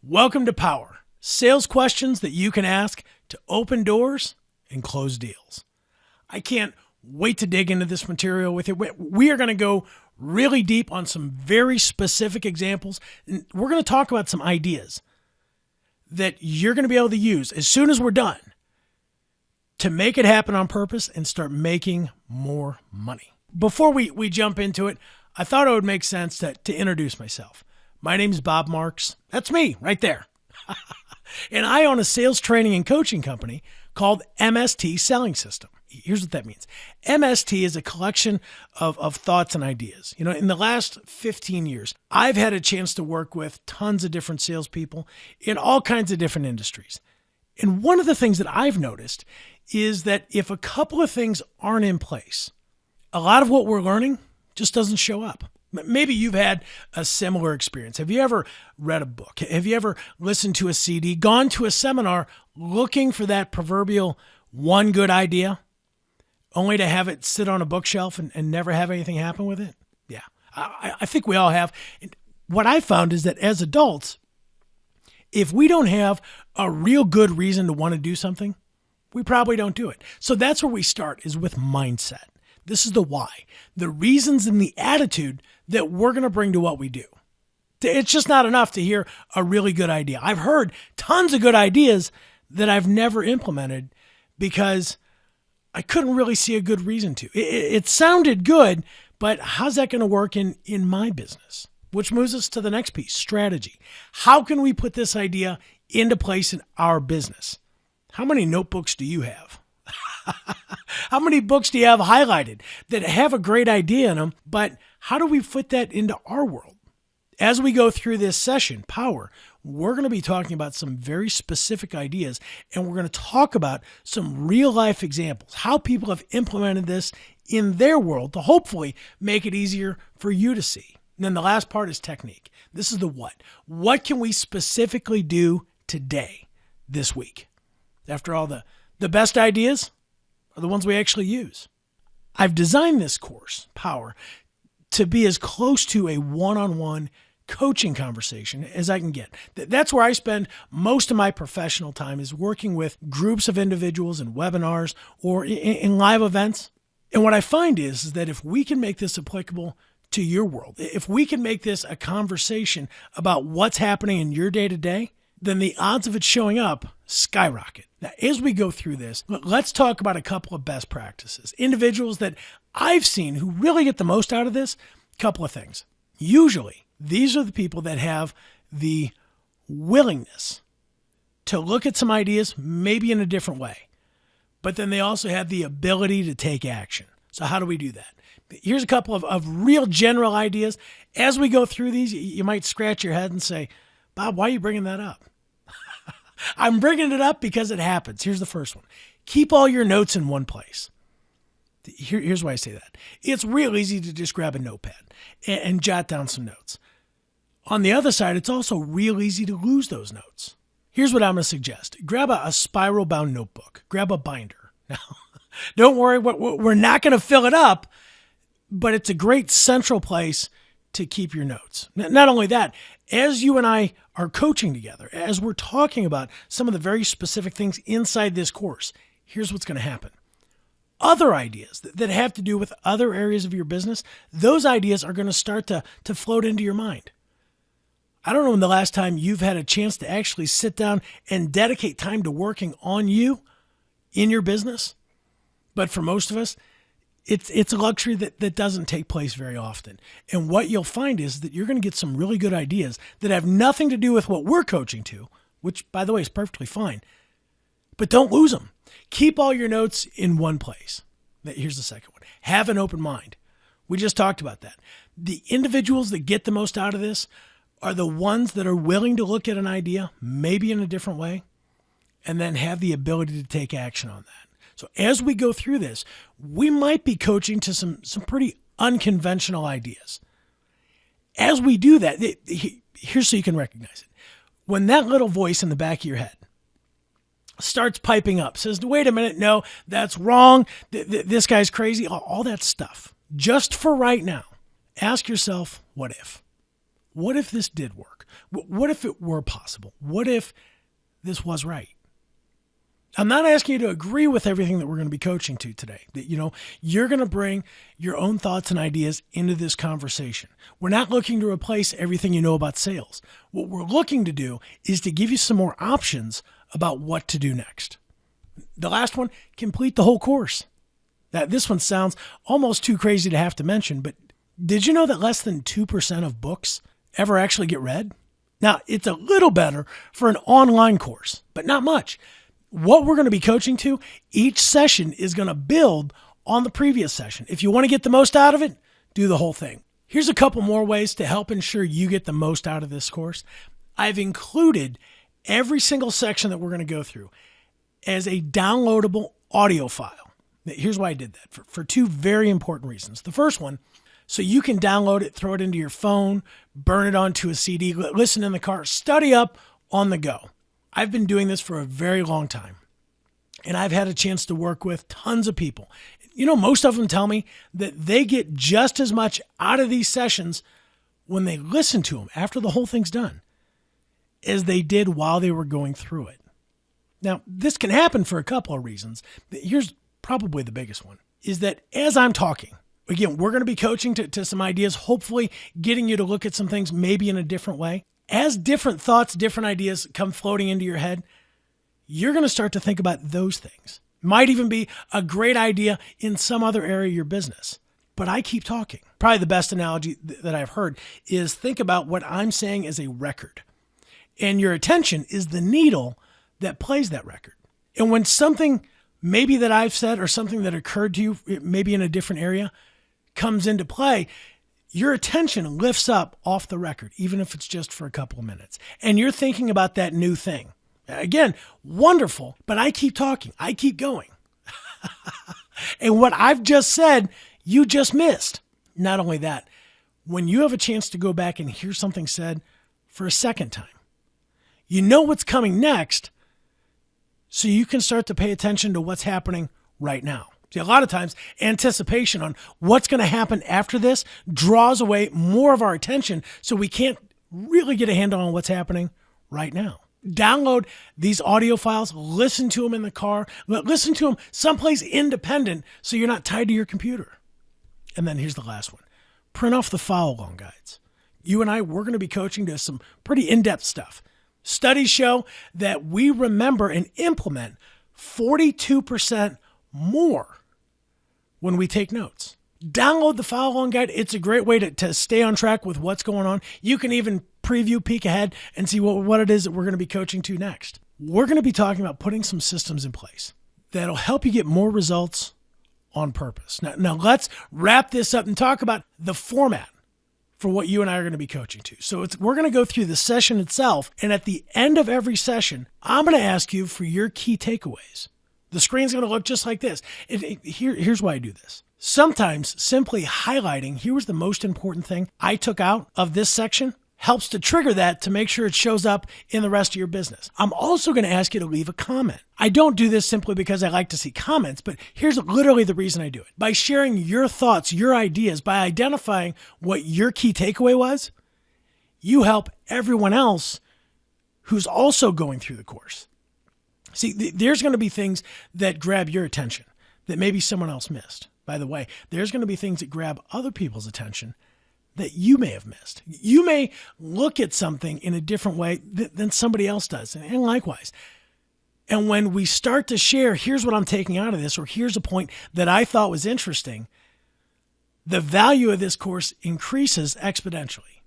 Welcome to Power, sales questions that you can ask to open doors and close deals. I can't wait to dig into this material with you. We are going to go really deep on some very specific examples. And we're going to talk about some ideas that you're going to be able to use as soon as we're done to make it happen on purpose and start making more money. Before we jump into it, I thought it would make sense to introduce myself. My name is Bob Marks. That's me right there. And I own a sales training and coaching company called MST Selling System. Here's what that means. MST is a collection of thoughts and ideas. You know, in the last 15 years, I've had a chance to work with tons of different salespeople in all kinds of different industries. And one of the things that I've noticed is that if a couple of things aren't in place, a lot of what we're learning just doesn't show up. Maybe you've had a similar experience. Have you ever read a book? Have you ever listened to a CD, gone to a seminar looking for that proverbial one good idea, only to have it sit on a bookshelf and never have anything happen with it? Yeah, I think we all have. And what I found is that as adults, if we don't have a real good reason to want to do something, we probably don't do it. So that's where we start, is with mindset. This is the why, the reasons and the attitude that we're going to bring to what we do. It's just not enough to hear a really good idea. I've heard tons of good ideas that I've never implemented because I couldn't really see a good reason to. It sounded good, but how's that going to work in my business? Which moves us to the next piece, strategy. How can we put this idea into place in our business? How many notebooks do you have? How many books do you have highlighted that have a great idea in them, but how do we fit that into our world? As we go through this session, Power, we're going to be talking about some very specific ideas, and we're going to talk about some real life examples, how people have implemented this in their world to hopefully make it easier for you to see. And then the last part is technique. This is the what. What can we specifically do today, this week? After all, the best ideas are the ones we actually use. I've designed this course, Power, to be as close to a one-on-one coaching conversation as I can get. That's where I spend most of my professional time, is working with groups of individuals in webinars or in live events. And what I find is that if we can make this applicable to your world, if we can make this a conversation about what's happening in your day-to-day, then the odds of it showing up skyrocket. Now, as we go through this, let's talk about a couple of best practices. Individuals that I've seen who really get the most out of this, a couple of things. Usually, these are the people that have the willingness to look at some ideas maybe in a different way, but then they also have the ability to take action. So how do we do that? Here's a couple of real general ideas. As we go through these, you might scratch your head and say, Bob, why are you bringing that up? I'm bringing it up because it happens. Here's the first one. Keep all your notes in one place. Here's why I say that. It's real easy to just grab a notepad and jot down some notes. On the other side, it's also real easy to lose those notes. Here's what I'm going to suggest. Grab a spiral-bound notebook. Grab a binder. Now, don't worry, we're not going to fill it up, but it's a great central place to keep your notes. Not only that, as you and I are coaching together, as we're talking about some of the very specific things inside this course, here's what's going to happen. Other ideas that have to do with other areas of your business, those ideas are going to start to float into your mind. I don't know when the last time you've had a chance to actually sit down and dedicate time to working on you in your business, but for most of us, it's a luxury that doesn't take place very often. And what you'll find is that you're going to get some really good ideas that have nothing to do with what we're coaching to, which, by the way, is perfectly fine. But don't lose them. Keep all your notes in one place. Here's the second one. Have an open mind. We just talked about that. The individuals that get the most out of this are the ones that are willing to look at an idea, maybe in a different way, and then have the ability to take action on that. So as we go through this, we might be coaching to some pretty unconventional ideas. As we do that, here's so you can recognize it. When that little voice in the back of your head starts piping up, says, wait a minute, no, that's wrong, this guy's crazy, all that stuff. Just for right now, ask yourself, what if? What if this did work? What if it were possible? What if this was right? I'm not asking you to agree with everything that we're going to be coaching to today. That, you're going to bring your own thoughts and ideas into this conversation. We're not looking to replace everything you know about sales. What we're looking to do is to give you some more options about what to do next. The last one, complete the whole course. This one sounds almost too crazy to have to mention, but did you know that less than 2% of books ever actually get read? Now, it's a little better for an online course, but not much. What we're going to be coaching to, each session is going to build on the previous session. If you want to get the most out of it, do the whole thing. Here's a couple more ways to help ensure you get the most out of this course. I've included every single section that we're going to go through as a downloadable audio file. Here's why I did that, for two very important reasons. The first one, so you can download it, throw it into your phone, burn it onto a CD, listen in the car, study up on the go. I've been doing this for a very long time, and I've had a chance to work with tons of people. Most of them tell me that they get just as much out of these sessions when they listen to them after the whole thing's done as they did while they were going through it. Now, this can happen for a couple of reasons. Here's probably the biggest one, is that as I'm talking, again, we're going to be coaching to some ideas, hopefully getting you to look at some things maybe in a different way. As different thoughts, different ideas come floating into your head, you're going to start to think about those things. Might even be a great idea in some other area of your business. But I keep talking. Probably the best analogy that I've heard is think about what I'm saying as a record. And your attention is the needle that plays that record. And when something maybe that I've said or something that occurred to you, maybe in a different area, comes into play, your attention lifts up off the record, even if it's just for a couple of minutes. And you're thinking about that new thing. Again, wonderful, but I keep talking. I keep going. And what I've just said, you just missed. Not only that, when you have a chance to go back and hear something said for a second time, you know what's coming next, so you can start to pay attention to what's happening right now. See, a lot of times, anticipation on what's going to happen after this draws away more of our attention, so we can't really get a handle on what's happening right now. Download these audio files, listen to them in the car, listen to them someplace independent so you're not tied to your computer. And then here's the last one. Print off the follow-along guides. You and I, we're going to be coaching to some pretty in-depth stuff. Studies show that we remember and implement 42% more when we take notes. Download the follow-along guide. It's a great way to stay on track with what's going on. You can even preview, peek ahead, and see what it is that we're going to be coaching to next. We're going to be talking about putting some systems in place that'll help you get more results on purpose. Now let's wrap this up and talk about the format for what you and I are going to be coaching to. So we're going to go through the session itself, and at the end of every session, I'm going to ask you for your key takeaways. The screen's going to look just like this. Here's why I do this. Sometimes simply highlighting, here was the most important thing I took out of this section, helps to trigger that to make sure it shows up in the rest of your business. I'm also going to ask you to leave a comment. I don't do this simply because I like to see comments, but here's literally the reason I do it. By sharing your thoughts, your ideas, by identifying what your key takeaway was, you help everyone else who's also going through the course. See, there's going to be things that grab your attention that maybe someone else missed. By the way, there's going to be things that grab other people's attention that you may have missed. You may look at something in a different way than somebody else does, and likewise. And when we start to share, here's what I'm taking out of this, or here's a point that I thought was interesting, the value of this course increases exponentially.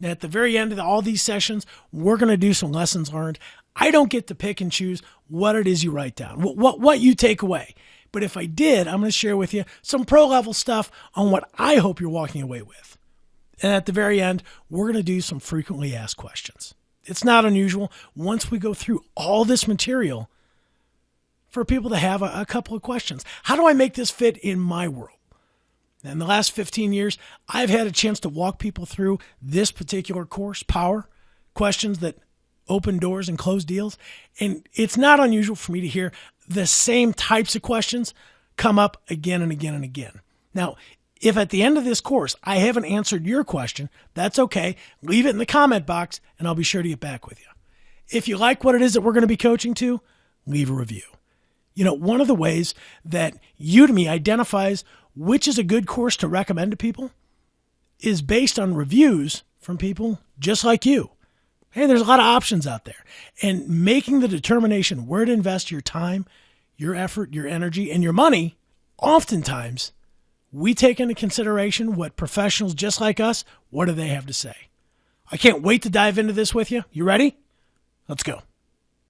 At the very end of all these sessions, we're going to do some lessons learned. I don't get to pick and choose what it is you write down, what you take away. But if I did, I'm going to share with you some pro-level stuff on what I hope you're walking away with. And at the very end, we're going to do some frequently asked questions. It's not unusual once we go through all this material for people to have a couple of questions. How do I make this fit in my world? In the last 15 years, I've had a chance to walk people through this particular course, Power, questions that open doors and close deals. And it's not unusual for me to hear the same types of questions come up again and again and again. Now, If at the end of this course I haven't answered your question, that's okay. Leave it in the comment box and I'll be sure to get back with you. If you like what it is that we're going to be coaching to, leave a review. You know, one of the ways that Udemy identifies which is a good course to recommend to people is based on reviews from people just like you. Hey, there's a lot of options out there. And making the determination where to invest your time, your effort, your energy, and your money, oftentimes we take into consideration what professionals just like us, what do they have to say? I can't wait to dive into this with you. You ready? Let's go.